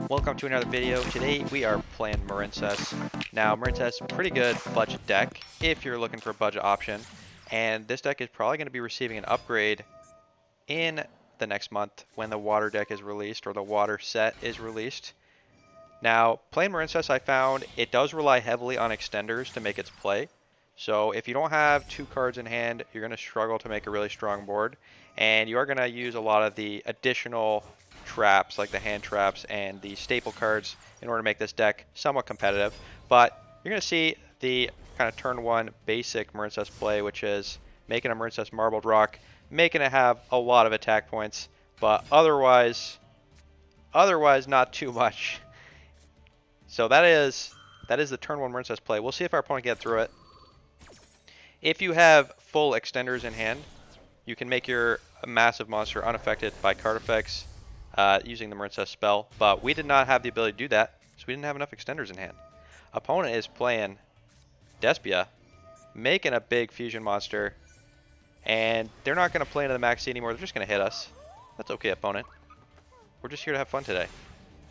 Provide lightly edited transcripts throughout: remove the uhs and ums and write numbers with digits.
Welcome to another video. Today we are playing Marincess. Now Marincess, pretty good budget deck if you're looking for a budget option. And this deck is probably going to be receiving an upgrade in the next month when the water deck is released or the water set is released. Now playing Marincess, I found it does rely heavily on extenders to make its play. So if you don't have two cards in hand, you're going to struggle to make a really strong board. And you are going to use a lot of the additional traps like the hand traps and the staple cards in order to make this deck somewhat competitive. But you're going to see the kind of turn one basic Marincess play, which is making a Marincess Marbled Rock, making it have a lot of attack points, but otherwise not too much. So that is the turn one Marincess play. We'll see if our opponent can get through it. If you have full extenders in hand, you can make your massive monster unaffected by card effects using the Marincess spell, but we did not have the ability to do that, so we didn't have enough extenders in hand. Opponent is playing Despia, making a big fusion monster, and they're not going to play into the maxi anymore, they're just going to hit us. That's okay, opponent. We're just here to have fun today.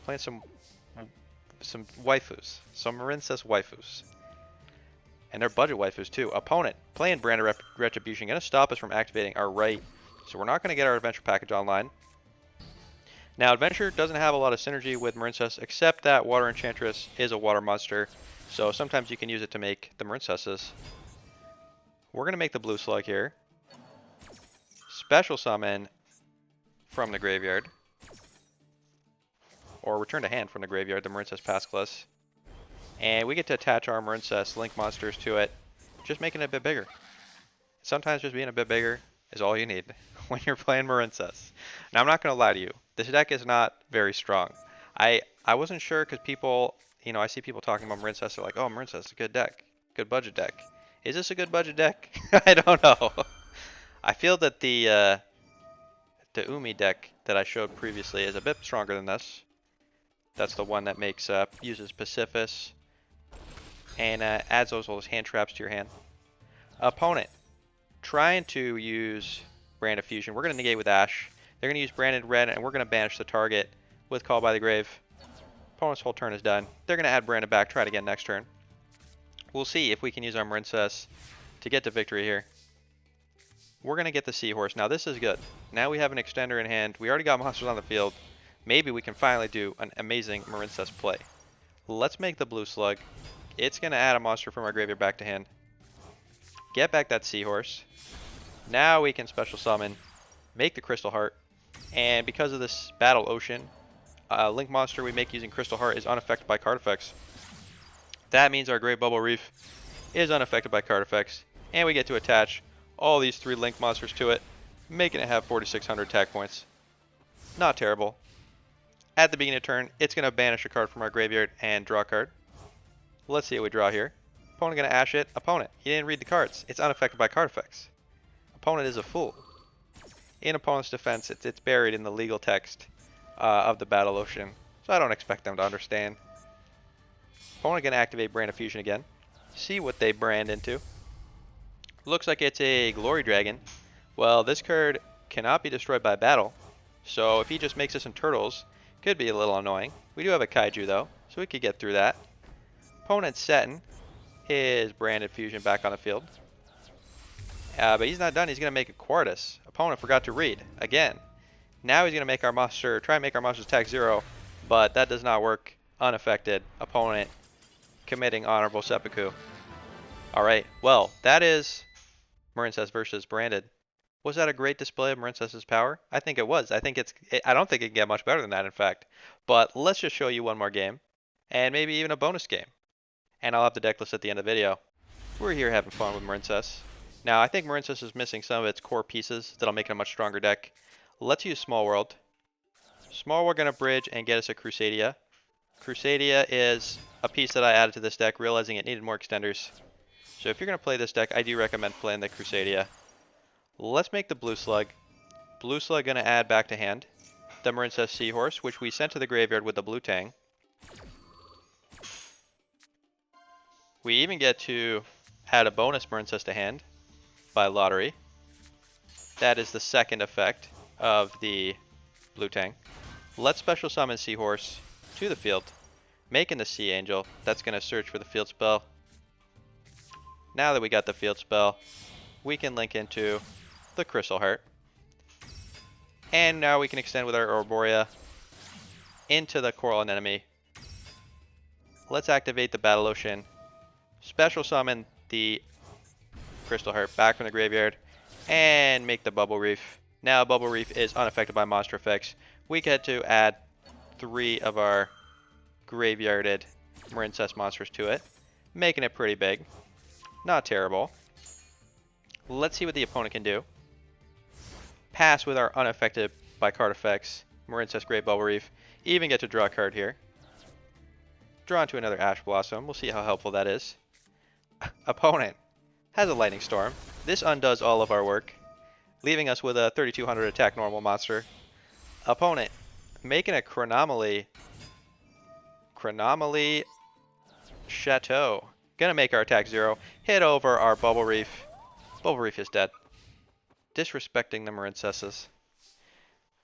Playing some waifus, some Marincess waifus. And they're budget waifus too. Opponent playing Brand of Retribution, going to stop us from activating our right, so we're not going to get our adventure package online. Now, Adventure doesn't have a lot of synergy with Marincess, except that Water Enchantress is a water monster, so sometimes you can use it to make the Marincesses. We're going to make the Blue Slug here. Special Summon from the graveyard. Or return to hand from the graveyard, the Marincess Pascalis. And we get to attach our Marincess Link monsters to it, just making it a bit bigger. Sometimes just being a bit bigger is all you need when you're playing Marincess. Now, I'm not going to lie to you. This deck is not very strong. I wasn't sure because people, I see people talking about Marincess. They're like, oh, Marincess is a good deck. Good budget deck. Is this a good budget deck? I don't know. I feel that the Umi deck that I showed previously is a bit stronger than this. That's the one that makes uses Pacifist and adds those hand traps to your hand. Opponent trying to use Brand of Fusion. We're going to negate with Ash. They're going to use Branded Red, and we're going to banish the target with Call by the Grave. Opponent's whole turn is done. They're going to add Branded back, try it again next turn. We'll see if we can use our Marincess to get to victory here. We're going to get the Seahorse. Now this is good. Now we have an extender in hand. We already got monsters on the field. Maybe we can finally do an amazing Marincess play. Let's make the Blue Slug. It's going to add a monster from our graveyard back to hand. Get back that Seahorse. Now we can special summon, make the Crystal Heart, and because of this Battle Ocean, Link monster we make using Crystal Heart is unaffected by card effects. That means our Great Bubble Reef is unaffected by card effects, and we get to attach all these 3 Link monsters to it, making it have 4,600 attack points. Not terrible. At the beginning of turn, it's going to banish a card from our graveyard and draw a card. Let's see what we draw here. Opponent going to Ash it. Opponent, he didn't read the cards. It's unaffected by card effects. Opponent is a fool. In opponent's defense, it's buried in the legal text of the Battle Ocean, so I don't expect them to understand. Opponent going to activate Brand of Fusion again. See what they brand into. Looks like it's a Glory Dragon. Well, this card cannot be destroyed by battle, so if he just makes us in turtles, could be a little annoying. We do have a Kaiju though, so we could get through that. Opponent's setting his Branded Fusion back on the field. But he's not done. He's going to make a Quartus. Opponent forgot to read. Again. Now he's going to make our monster, try and make our monsters attack 0, but that does not work. Unaffected. Opponent committing Honorable Seppuku. Alright, well, that is Marincess versus Branded. Was that a great display of Marincess's power? I think it was. I don't think it can get much better than that, in fact. But let's just show you one more game, and maybe even a bonus game. And I'll have the deck list at the end of the video. We're here having fun with Marincess. Now, I think Marincess is missing some of its core pieces that'll make it a much stronger deck. Let's use Small World. Small World going to bridge and get us a Crusadia. Crusadia is a piece that I added to this deck, realizing it needed more extenders. So if you're going to play this deck, I do recommend playing the Crusadia. Let's make the Blue Slug. Blue Slug going to add back to hand the Marincess Seahorse, which we sent to the graveyard with the Blue Tang. We even get to add a bonus Marincess to hand by lottery. That is the second effect of the Blue Tang. Let's special summon Seahorse to the field, making the Sea Angel. That's going to search for the field spell. Now that we got the field spell, we can link into the Crystal Heart. And now we can extend with our Arborea into the Coral Anemone. Let's activate the Battle Ocean. Special summon the Crystal Heart back from the graveyard. And make the Bubble Reef. Now Bubble Reef is unaffected by monster effects. We get to add 3 of our graveyarded Marincess monsters to it. Making it pretty big. Not terrible. Let's see what the opponent can do. Pass with our unaffected by card effects Marincess Great Bubble Reef. Even get to draw a card here. Draw into another Ash Blossom. We'll see how helpful that is. Opponent has a Lightning Storm. This undoes all of our work, leaving us with a 3200 attack normal monster. Opponent making a Chronomaly Chateau. Gonna make our attack 0. Hit over our Bubble Reef. Bubble Reef is dead. Disrespecting the Marincesses.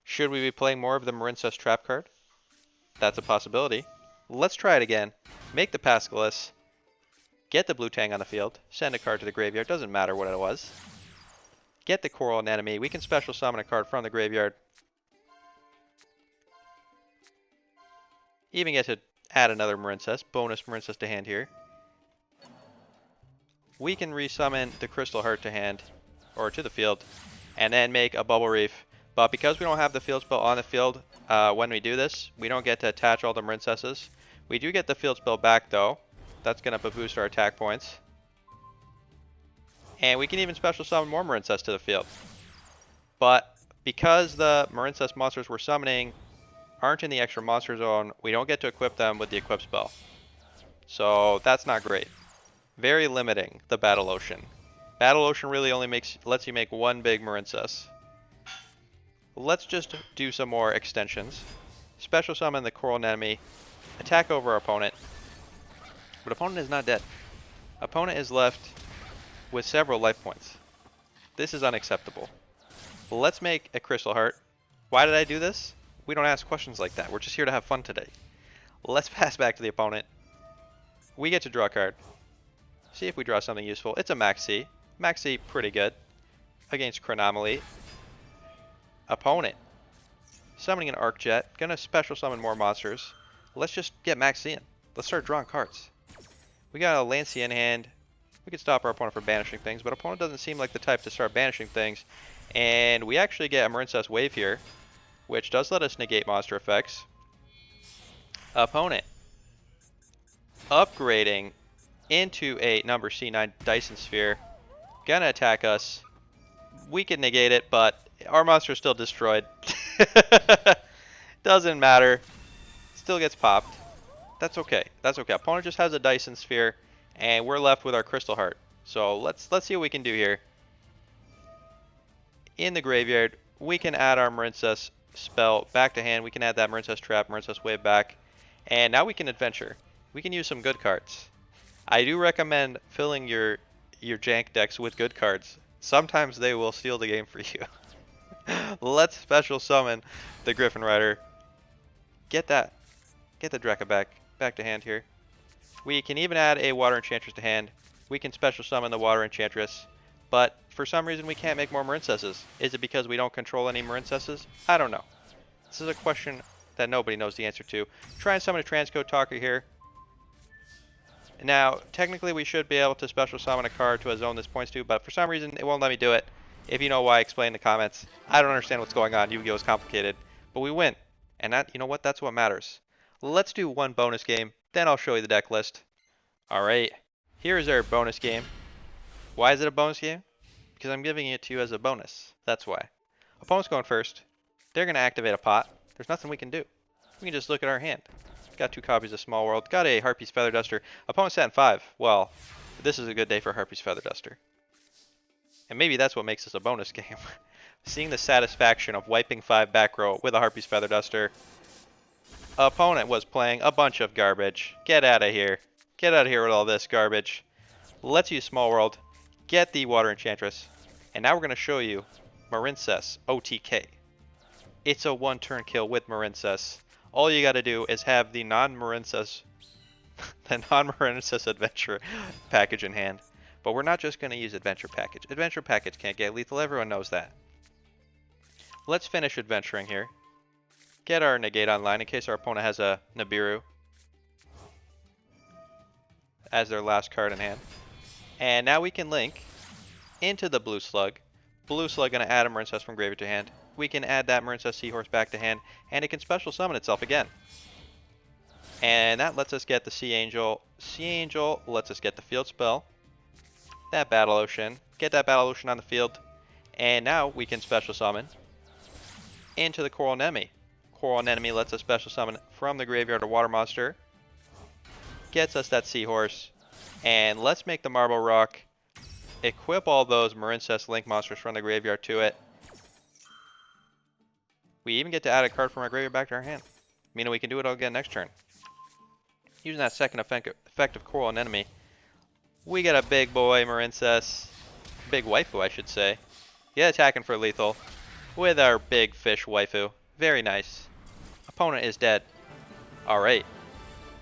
Should we be playing more of the Marincess trap card? That's a possibility. Let's try it again. Make the Pascalis. Get the Blue Tang on the field. Send a card to the graveyard. Doesn't matter what it was. Get the Coral Anemone. We can special summon a card from the graveyard. Even get to add another Marincess. Bonus Marincess to hand here. We can resummon the Crystal Heart to hand. Or to the field. And then make a Bubble Reef. But because we don't have the field spell on the field when we do this, we don't get to attach all the Marincesses. We do get the field spell back though. That's going to boost our attack points. And we can even special summon more Marincess to the field. But because the Marincess monsters we're summoning aren't in the extra monster zone, we don't get to equip them with the equip spell. So that's not great. Very limiting, the Battle Ocean. Battle Ocean really only lets you make one big Marincess. Let's just do some more extensions. Special summon the Coral Anemone. Attack over our opponent. But opponent is not dead. Opponent is left with several life points. This is unacceptable. Let's make a Crystal Heart. Why did I do this? We don't ask questions like that. We're just here to have fun today. Let's pass back to the opponent. We get to draw a card. See if we draw something useful. It's a Maxi. Maxi, pretty good. Against Chronomaly. Opponent. Summoning an Arc Jet. Gonna special summon more monsters. Let's just get Maxi in. Let's start drawing cards. We got a Lancey in hand. We could stop our opponent from banishing things, but opponent doesn't seem like the type to start banishing things. And we actually get a Marincess Wave here, which does let us negate monster effects. Opponent upgrading into a number C9 Dyson Sphere. Gonna attack us. We can negate it, but our monster is still destroyed. Doesn't matter. Still gets popped. That's okay. That's okay. Opponent just has a Dyson Sphere, and we're left with our Crystal Heart. So let's see what we can do here. In the graveyard, we can add our Marincess spell back to hand. We can add that Marincess Trap, Marincess Wave back, and now we can adventure. We can use some good cards. I do recommend filling your jank decks with good cards. Sometimes they will steal the game for you. Let's special summon the Griffin Rider. Get the Drekka back to hand here. We can even add a Water Enchantress to hand. We can special summon the Water Enchantress. But for some reason we can't make more Marincesses. Is it because we don't control any Marincesses? I don't know. This is a question that nobody knows the answer to. Try and summon a Transcode Talker here. Now, technically we should be able to special summon a card to a zone this points to, but for some reason it won't let me do it. If you know why, explain in the comments. I don't understand what's going on. Yu-Gi-Oh is complicated. But we win. And that, you know what? That's what matters. Let's do one bonus game, then I'll show you the deck list. Alright, here is our bonus game. Why is it a bonus game? Because I'm giving it to you as a bonus. That's why. Opponent's going first. They're going to activate a pot. There's nothing we can do. We can just look at our hand. Got 2 copies of Small World. Got a Harpy's Feather Duster. Opponent sat in 5. Well, this is a good day for Harpy's Feather Duster. And maybe that's what makes this a bonus game. Seeing the satisfaction of wiping 5 back row with a Harpy's Feather Duster. Opponent was playing a bunch of garbage. Get out of here. Get out of here with all this garbage. Let's use Small World. Get the Water Enchantress. And now we're going to show you Marincess OTK. it's a one-turn kill with Marincess. All you gotta do is have the non-Marincess adventure package in hand. But we're not just gonna use adventure package. Adventure package can't get lethal, everyone knows that. Let's finish adventuring here. Get our negate online in case our opponent has a Nibiru as their last card in hand. And now we can link into the blue slug. Blue slug gonna add a Marincess from graveyard to hand. We can add that Marincess Seahorse back to hand, and it can special summon itself again. And that lets us get the Sea Angel. Sea Angel lets us get the field spell. That Battle Ocean. Get that Battle Ocean on the field. And now we can special summon into the Coral Anemone. Coral Anemone lets us special summon from the graveyard a Water Monster. Gets us that Seahorse. And let's make the Marble Rock. Equip all those Marincess Link monsters from the graveyard to it. We even get to add a card from our graveyard back to our hand, meaning we can do it all again next turn. Using that second effect of Coral Anemone, we get a big boy Marincess, big waifu I should say. Get attacking for lethal with our big fish waifu. Very nice. Opponent is dead. Alright,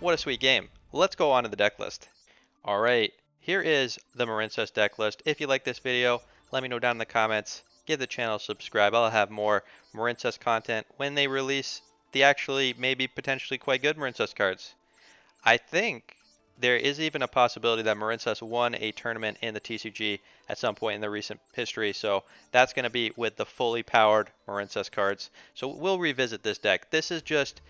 what a sweet game. Let's go on to the deck list. Alright, here is the Marincess deck list. If you like this video, let me know down in the comments. Give the channel a subscribe. I'll have more Marincess content when they release the actually maybe potentially quite good Marincess cards. I think there is even a possibility that Marincess won a tournament in the TCG at some point in the recent history, so that's going to be with the fully powered Marincess cards. So we'll revisit this deck. This is just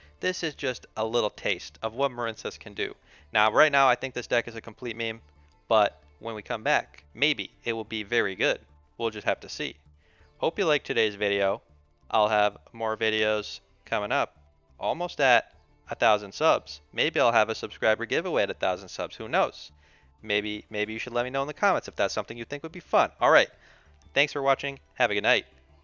a little taste of what Marincess can do. Now, right now, I think this deck is a complete meme, but when we come back, maybe it will be very good. We'll just have to see. Hope you liked today's video. I'll have more videos coming up, almost at 1,000 subs. Maybe I'll have a subscriber giveaway at 1,000 subs. Who knows? Maybe you should let me know in the comments if that's something you think would be fun. All right. Thanks for watching. Have a good night.